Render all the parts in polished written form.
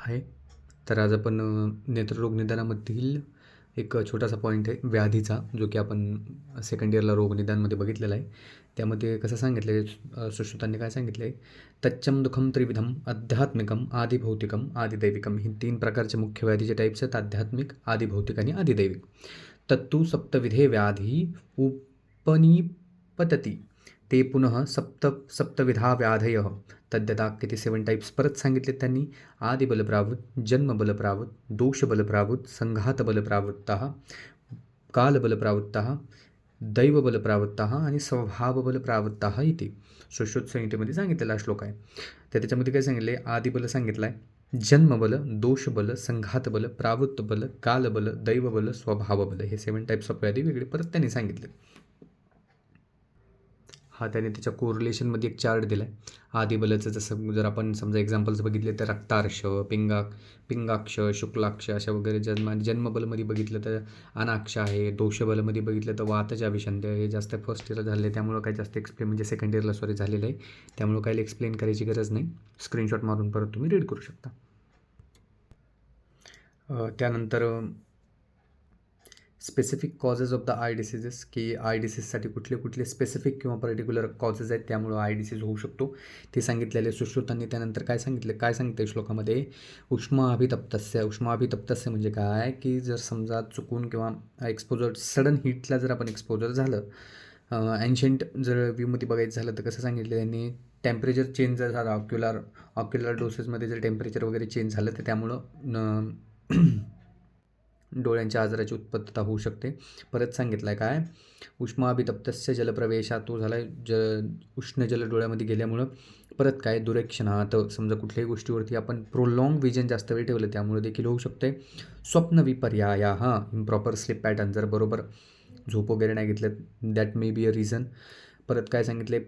आहे. तर आज आपण नेत्ररोग निदानामधील एक छोटासा पॉईंट आहे व्याधीचा, जो की आपण सेकंड इयरला रोग निदानमध्ये बघितलेला आहे. त्यामध्ये कसं सांगितलं आहे, सुश्रुतांनी काय सांगितलं आहे, तच्चं दुःखम त्रिविधम आध्यात्मिकम आदिभौतिकम आदिदैविकम. ही 3 प्रकारचे मुख्य व्याधीचे टाईप्स आहेत: आध्यात्मिक, आदिभौतिक आणि आदिदैविक. तत्तु सप्तविधे व्याधी उपनिपतती ते पुनः सप्तविधा व्याधयः तद्यथा. किती 7 टाईप्स परत सांगितले त्यांनी: आदिबलप्रावृत, जन्मबलप्रावृत, दोषबलप्रावृत, संघातबलप्रावृत्तः, कालबलप्रावृत्तः, दैवबलप्रावृत्तः आणि स्वभावबलप्रावृत्तः इति. सुश्रुत संहितेमध्ये सांगितलेला श्लोक आहे. तर त्याच्यामध्ये काय सांगितले, आदिबल सांगितलं आहे, जन्मबल, दोषबल, संघातबल, प्रावृत्तबल, कालबल, दैवबल, स्वभावबल. हे 7 टाईप्स ऑफ व्याधी वेगळे परत त्यांनी सांगितले. हा त्याने त्याच्या कोरिलेशनमध्ये एक चार्ट दिला आहे. आदिबलाचं जसं जर आपण समजा एक्झाम्पल्स बघितले तर रक्तार्श, पिंगाक्ष, शुक्लाक्ष अशा वगैरे. जन्मबलमध्ये बघितलं तर अनाक्ष आहे. दोषबलमध्ये बघितलं तर वातच्या विषंध्य. हे जास्त फर्स्ट इयरला झाले त्यामुळं काही जास्त एक्सप्लेन, म्हणजे सेकंड इयरला झालेलं आहे, त्यामुळं काही एक्सप्लेन करायची गरज नाही. स्क्रीनशॉट मारून परत तुम्ही रीड करू शकता. त्यानंतर specific causes of the I diseases, की आय डिसीजसाठी कुठले कुठले स्पेसिफिक किंवा पर्टिक्युलर कॉजेस आहेत त्यामुळं आय डिसीज होऊ शकतो ते सांगितलेले सुश्रुतांनी. त्यानंतर काय सांगितलं श्लोकामध्ये, उष्माभितप्तस्य म्हणजे काय, की जर समजा चुकून किंवा एक्सपोजर, सडन हीटला जर आपण एक्सपोजर झालं, एन्शंट जर व्ह्यूमध्ये बघायचं झालं तर कसं सांगितलं त्यांनी, टेम्परेचर चेंज जर झाला, ऑक्युलर डोसेसमध्ये जर टेम्परेचर वगैरे चेंज झालं तर त्यामुळं डोळ्यांच्या आजाराची उत्पत्तता होऊ शकते. परत सांगितलं आहे काय, उष्माभितप्तस्य जलप्रवेशात, तो झाला उष्ण जल डोळ्यामध्ये गेल्यामुळं. परत काय, दुरेक्षणात, समजा कुठल्याही गोष्टीवरती आपण प्रोलॉंग विजन जास्त वेळ ठेवलं त्यामुळे देखील होऊ शकते. स्वप्न विपर्याया, इम्प्रॉपर स्लीप पॅटर्न, जर बरोबर झोप वगैरे नाही घेतलं, that may be a reason. परत काय सांगितले,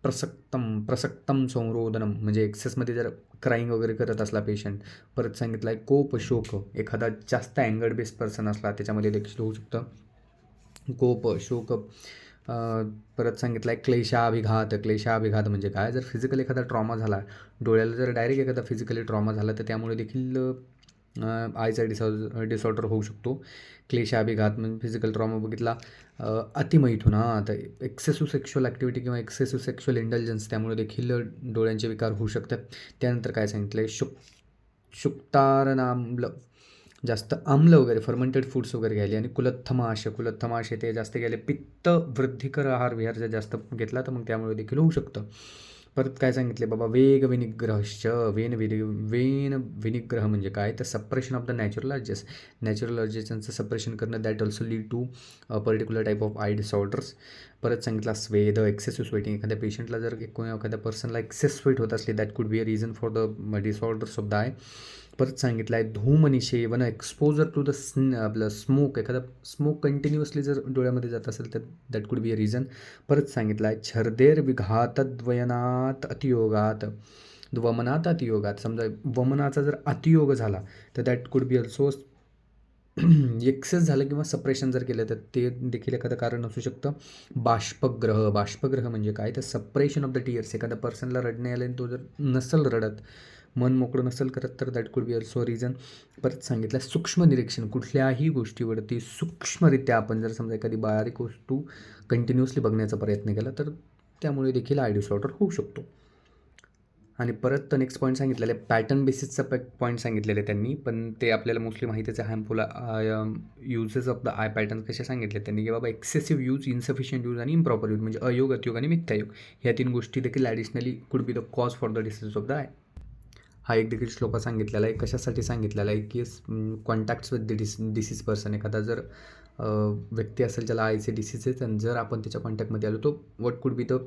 प्रसक्तम संरोधनम, म्हणजे एक्सेसमध्ये जर क्राईंग वगैरे करत असला पेशंट. परत सांगितलं आहे कोप शोक, एखादा जास्त अँगर्ड बेस्ड पर्सन असला त्याच्यामध्ये देखील होऊ शकतं कोप शोक. परत सांगितलं आहे क्लेशाभिघात म्हणजे काय, जर फिजिकल एखादा ट्रॉमा झाला डोळ्याला, जर डायरेक्ट एखादा फिजिकली ट्रॉमा झाला तर त्यामुळे देखील आयचा डिसऑर्डर होऊ शकतो. क्लेशाभिघात म्हणजे फिजिकल ट्रॉमा बघितला. अतिमैथुनात, एक्सेसिव्ह सेक्शुअल ॲक्टिव्हिटी किंवा एक्सेसिव्ह सेक्शुअल इंटेलिजन्स, त्यामुळे देखील डोळ्यांचे विकार होऊ शकतात. त्यानंतर काय सांगितलं आहे, शुक्तारनाम्ल, जास्त आम्ल वगैरे फर्मेंटेड फूड्स वगैरे घ्यायले. आणि कुलत्थमाश ते जास्त घ्यायले. पित्त वृद्धिकर आहार विहार जर जास्त घेतला तर मग त्यामुळे देखील होऊ शकतं. परत काय सांगितले बाबा, वेन विनिग्रह म्हणजे काय, तर सप्रेशन ऑफ द नॅचरल अर्जेसचं सप्रेशन करणं, that also lead to particular type of eye disorders. परत सांगितला स्वेद, एक्सेसिव्ह स्वेटिंग, एखाद्या पेशंटला जर एखाद्या पर्सनला एक्सेस स्वेट होत असले, that could be a reason for the disorders of the I. परत सांगितलं आहे धूमनिषेवन, एक्सपोजर टू द आपलं स्मोक, एखादा स्मोक कंटिन्युअसली जर डोळ्यामध्ये जात असेल तर that could be a reason. परत सांगितलं आहे छर्देर विघातद्वयनात अतियोगात, वमनात अतियोगात, समजा वमनाचा जर अतियोग झाला तर that could be also access झालं किंवा सप्रेशन जर केलं तर ते देखील एखादं कारण असू शकतं. बाष्पग्रह म्हणजे काय, तर सप्रेशन ऑफ द टीयर्स, एखाद्या पर्सनला रडणे आले आणि तो जर नसेल रडत, मन मोकळं नसेल करत, तर that could be also reason. परत सांगितलं सूक्ष्म निरीक्षण, कुठल्याही गोष्टीवरती सूक्ष्मरित्या आपण जर समजा एखादी बारीक वस्तू कंटिन्युअसली बघण्याचा प्रयत्न केला तर त्यामुळे देखील आय डिसऑर्डर होऊ शकतो. आणि परत नेक्स्ट पॉईंट सांगितलेलं आहे, पॅटर्न बेसिसचा पॉईंट सांगितलेले त्यांनी, पण ते आपल्याला मोस्टली माहितीच आहे. Harmful uses of the I pattern कसे सांगितले त्यांनी, की बाबा एक्सेसिव्ह यूज, इन्सफिशियंट यूज आणि इम्प्रॉपर यूज, म्हणजे अयोग, अतियोग आणि मिथ्यायोग, ह्या 3 गोष्टी देखील additionally could be the cause for the disease of the I. हा एक देखील श्लोक सांगितलेला आहे. कशासाठी सांगितलेला आहे, की contacts with the disease person, एखादा जर व्यक्ती असेल ज्याला आयचे डिसीज आहेत आणि जर आपण त्याच्या कॉन्टॅक्टमध्ये आलो तो what could be the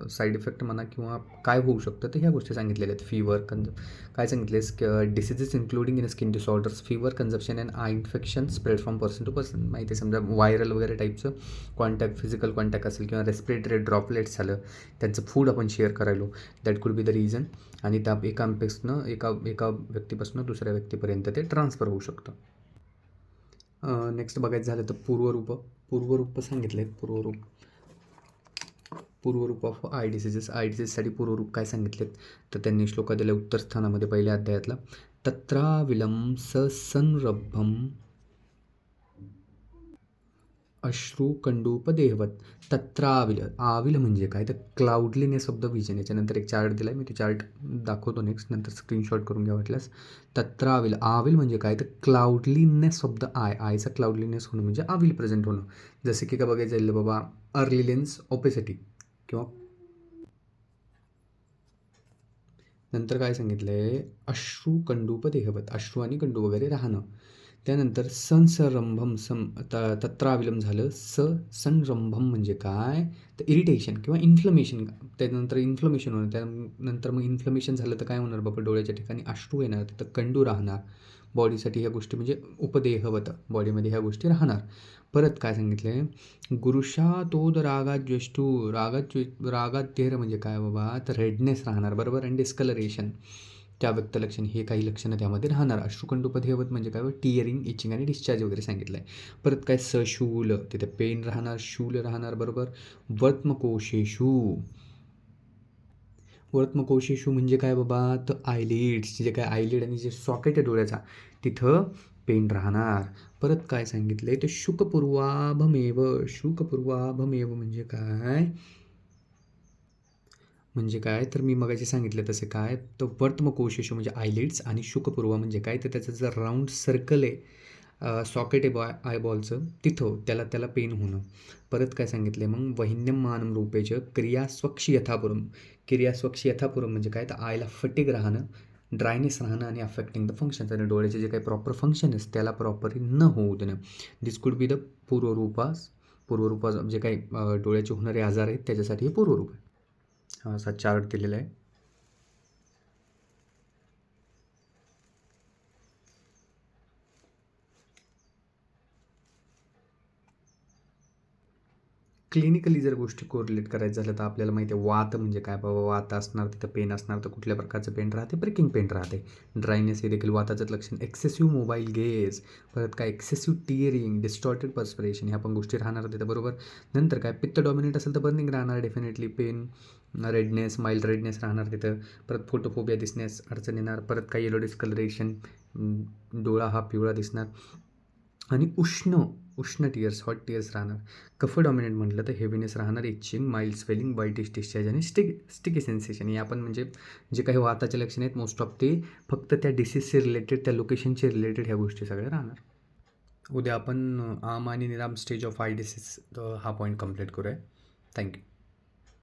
side effect म्हणा किंवा काय होऊ शकतं, तर ह्या गोष्टी सांगितलेल्या आहेत. फिवर काय सांगितले, diseases including in skin disorders, fever, consumption and eye infection spread from person to person. माहिती आहे, समजा व्हायरल वगैरे टाईपचं कॉन्टॅक्ट, फिजिकल कॉन्टॅक्ट असेल किंवा रेस्पिरेटरी ड्रॉपलेट्स झालं, त्यांचं फूड आपण share करायलो, that could be the reason. आणि त्या एका व्यक्तीपासून दुसऱ्या व्यक्तीपर्यंत ते ट्रान्सफर होऊ शकतं. नेक्स्ट बघायचं झालं तर पूर्वरूप सांगितले आहेत. पूर्वरूप ऑफ आय डिसीजेस. आय डिसीजसाठी पूर्वरूप काय सांगितलेत तर त्यांनी श्लोका दिला उत्तर स्थानामध्ये पहिल्या अध्यायातला. तत्राविलम ससंरभम अश्रुकंडूपदेहवत. तत्राविल, आविल म्हणजे काय तर क्लाउडलीनेस ऑफ द विजन. याच्यानंतर एक चार्ट दिला आहे, मी तो चार्ट दाखवतो नेक्स्ट, नंतर स्क्रीनशॉट करून घ्या वाटल्यास. तत्राविल, आविल म्हणजे काय तर क्लाउडलीनेस ऑफ द आय. आयचा क्लाउडलीनेस होणं म्हणजे आविल प्रेझेंट होणं. जसं की काय बघायचं जाईल बाबा, अर्ली लेन्स ओपेसिटी किंवा नंतर काय सांगितलं आहे, अश्रुकंडूपदेहवत, अश्रू आणि कंडू वगैरे राहणं. त्यानंतर संसरंभम तत्राविलम झालं. संरंभम म्हणजे काय तर इरिटेशन किंवा इन्फ्लमेशन. त्यानंतर इन्फ्लमेशन होणार, त्यानंतर मग इन्फ्लमेशन झालं तर काय होणार बाबा, डोळ्याच्या ठिकाणी अश्रू येणार, तिथं कंडू राहणार. बॉडीसाठी ह्या गोष्टी म्हणजे उपदेहवत, बॉडीमध्ये ह्या गोष्टी राहणार. परत काय सांगितलं आहे, गुरुषातोद रागात ज्वेष्ठू, रागात तेर म्हणजे काय बाबा तर रेडनेस राहणार बरोबर, आणि डिस्कलरेशन त्या व्यक्तलक्षण, हे काही लक्षणं त्यामध्ये राहणार. अश्रुकंडूपदेहवत म्हणजे काय, टिअरिंग, इचिंग आणि डिस्चार्ज वगैरे सांगितलं आहे. परत काय सशूल, तिथे पेन राहणार, शूल राहणार बरोबर. वर्त्मकोशेषू, वर्त्मकोशेषू म्हणजे काय बाबा तर आयलिड्स, जे काय आयलिड आणि जे सॉकेट आहे डोळ्याचा तिथं पेन राहणार. परत काय सांगितलं आहे तर शुकपूर्वाभमेव. शुकपूर्वाभमेव म्हणजे काय तर मी मगाशी सांगितलं तसं काय तर वर्त्मकोशेषू म्हणजे आयलिड्स, आणि शुकपूर्वा म्हणजे काय तर त्याचं जर राऊंड सर्कल आहे, सॉकेट आहे आयबॉलचं, तिथं त्याला पेन होणं. परत काय सांगितलं आहे मग, वहिन्यम मानम रूपेच क्रियास्वक्षी यथापुरम. क्रियास्वक्षी यथापुरम म्हणजे काय तर आयला फटीग राहणं, ड्रायनेस राहणं आणि अफेक्टिंग द फंक्शन्स, आणि डोळ्याचे जे काही प्रॉपर फंक्शन असते त्याला प्रॉपरली न होऊ देणं. दिस कुड बी द पूर्वरूपास जे काही डोळ्याचे होणारे आजार आहेत त्याच्यासाठी हे पूर्वरूप आहे. हा असा चार्ट दिलेला आहे. क्लिनिकली जर गोष्टी कोरिलेट करायचं झालं तर आपल्याला माहिती आहे वात म्हणजे काय बाबा, वात असणार तिथं पेन असणार, तर कुठल्या प्रकारचं पेन राहते, ब्रेकिंग पेन राहते. ड्रायनेस हे देखील वाताचं लक्षण. एक्सेसिव्ह मोबाईल गेज, परत काय एक्सेसिव्ह टिअरिंग, डिस्टॉर्टेड पर्स्पिरेशन, ह्या पण गोष्टी राहणार तिथं बरोबर. नंतर काय पित्त डॉमिनेट असेल तर बर्निंग राहणार definitely, pain, redness, mild redness राहणार तिथं. परत फोटोफोबिया दिसण्यास अडचण येणार. परत काय येलो डिस्कलरेशन, डोळा हा पिवळा दिसणार. आणि उष्ण टिअर्स, हॉट टिअर्स राहणार. कफ डॉमिनेट म्हटलं तर हेवीनेस राहणार, इचिंग, माइल्ड स्वेलिंग, वाईटिश डिस्चार्ज आणि स्टिकी सेन्सेशन. या पण म्हणजे जे काही वाताचे लक्षण आहेत मोस्ट ऑफ ते फक्त त्या डिसीजचे रिलेटेड, त्या लोकेशनचे रिलेटेड ह्या गोष्टी सगळ्या राहणार. उद्या आपण आम आणि निराम स्टेज ऑफ आय डिसीज हा पॉईंट कंप्लीट करूया. थँक्यू.